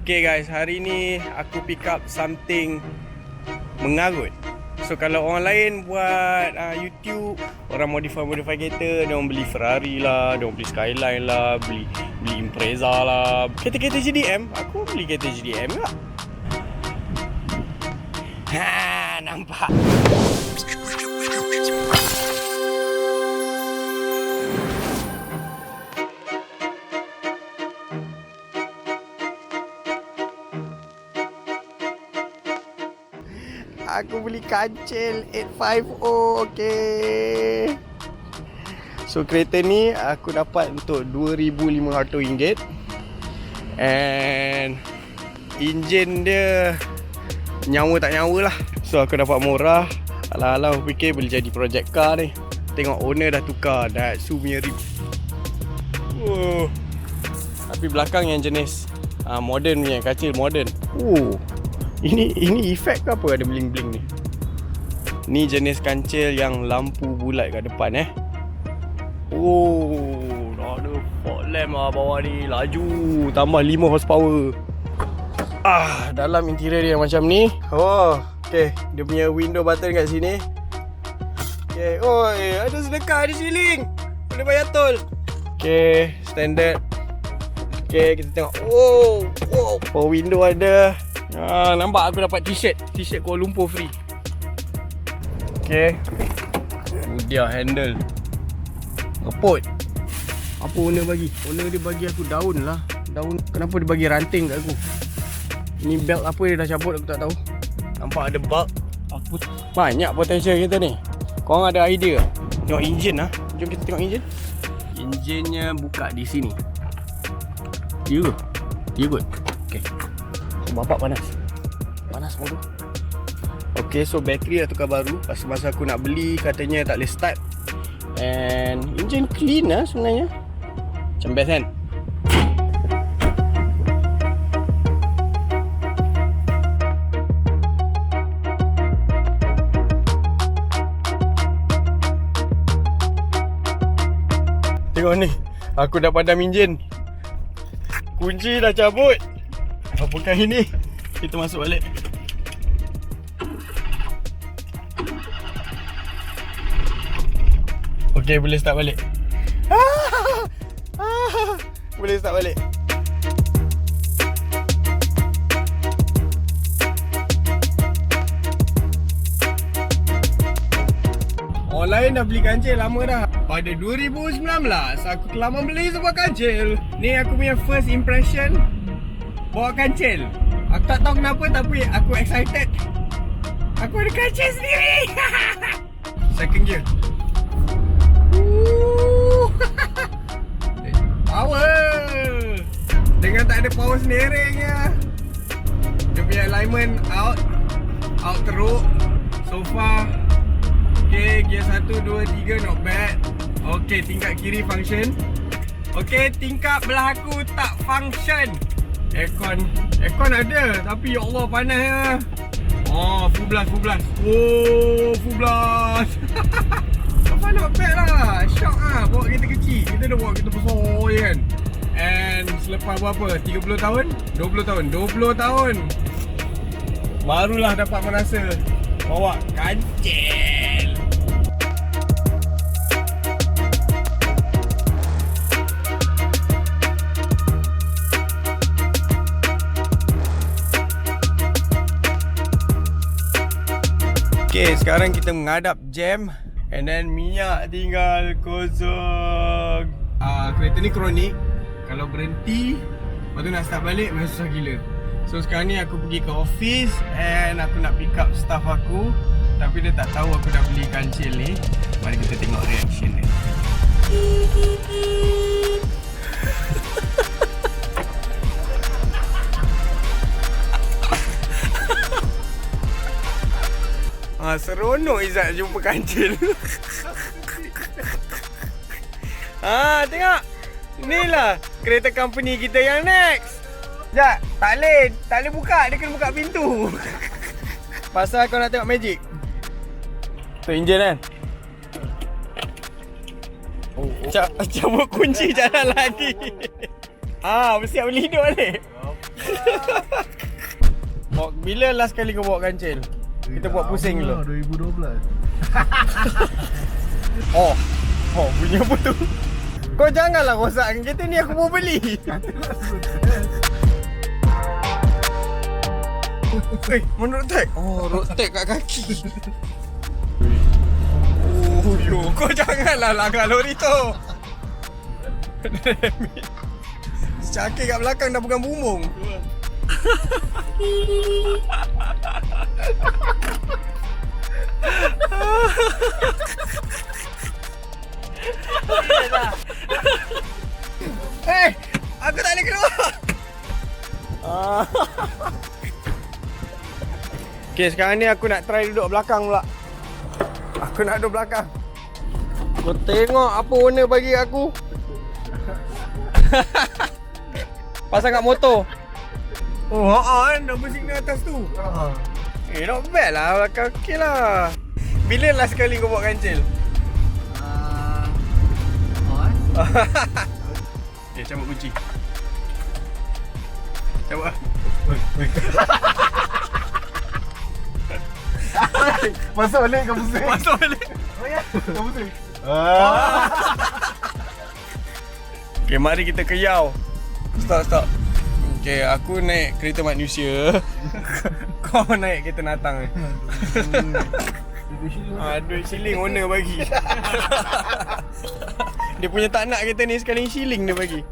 Okay guys, hari ni aku pick up something mengarut. So kalau orang lain buat YouTube, orang modify kereta, dia orang beli Ferrari lah, dia orang beli Skyline lah, beli Impreza lah, kereta-kereta JDM, aku beli kereta JDM lah. Ha, nampak. Aku beli kancil 850, okay. So kereta ni aku dapat untuk RM2,500. And enjin dia nyawa tak nyawa lah. So aku dapat murah. Alah-alah aku fikir boleh jadi project car ni. Tengok owner dah tukar Daihatsu punya rim. Tapi belakang yang jenis modern punya, kancil modern. Ini efek ke apa ada bling-bling ni? Ni jenis kancil yang lampu bulat kat depan dah ada fog lamp lah bawah ni. Laju, tambah 5 horsepower. Dalam interior dia macam ni. Okay, dia punya window button kat sini. Okay, ada sedekah di ceiling. Boleh bayar tol. Okay, standard. Okay, kita tengok. Power window ada. Nampak aku dapat t-shirt Kuala Lumpur free. Okay, ini dia handle. Repot. Apa owner bagi? Owner dia bagi aku daun lah. Daun. Kenapa dia bagi ranting kat aku? Ini belt apa dia dah cabut aku tak tahu. Nampak ada bulb. Banyak potential kita ni. Korang ada idea? Tengok enjin lah. Jom kita tengok enjin. Enjinnya buka di sini. Ya kot. Okay. Bapak panas motor. Okay, so bateri dah tukar baru. Masa aku nak beli katanya tak boleh start. And engine clean lah sebenarnya. Macam best kan? Tengok ni, aku dah padam enjin. Kunci dah cabut. Apakah ini? Kita masuk balik. Okay, boleh start balik. Boleh start balik. Orang lain dah beli kancil lama dah. Pada 2019 aku telah membeli sebuah kancil. Ni aku punya first impression bawa kancil. Aku tak tahu kenapa tapi aku excited. Aku ada kancil sendiri. Second gear. Power. Dengan tak ada power steeringnya. Dia punya alignment out teruk. So far okay, gear 1, 2, 3 not bad. Okay, tingkap kiri function. Okay, tingkap belah aku tak function. Aircon ada, tapi ya Allah panasnya. Full blast. Full blast. Apa not bad lah. Shock lah bawa kereta kecil. Kita dah bawa kereta besar je kan. And selepas berapa? 30 tahun? 20 tahun barulah dapat merasa bawa kancil. Okay, sekarang kita menghadap jam. And then minyak tinggal kosong. Kereta ni kronik. Kalau berhenti, lepas tu nak start balik memang susah gila. So sekarang ni aku pergi ke office and aku nak pick up staff aku. Tapi dia tak tahu aku dah beli kancil ni. Mari kita tengok reaction dia. Seronok Izzat jumpa kancil. Tengok. Inilah kereta company kita yang next. Sekejap, tak boleh buka. Dia kena buka pintu. Pasal kau nak tengok magic. Tu enjin kan. Cabut kunci jalan lagi. Bersiap beli hidup balik. Bila last kali kau bawa kancil? Kita buat pusing dulu. 2012. Oh, bunyi apa tu? Kau janganlah rosakkan kereta ni, aku mau beli. Mana road tag? Oh, road tag kat kaki. Oh, yo, kau janganlah langgar lori tu. Cakir kat belakang dah pegang bumbung. Aku tak boleh keluar. Okay, sekarang ni aku nak try duduk belakang pula. Aku nak duduk belakang. Kau tengok apa owner bagi aku. Pasang kat motor. Oh, haa, dah bersignal atas tu. Not bad lah, belakang okey lah. Bila last kali kau buat kancil? Okay, cabut kunci. Cabut lah. Masuk balik kau pusing. Masuk balik. Oh ya, kau pusing. Okay, mari kita ke Yau. Stop. Okay, aku naik kereta manusia. Kau naik kereta natang. Duit shilling owner bagi. Dia punya tak nak kereta ni, sekali shilling dia bagi.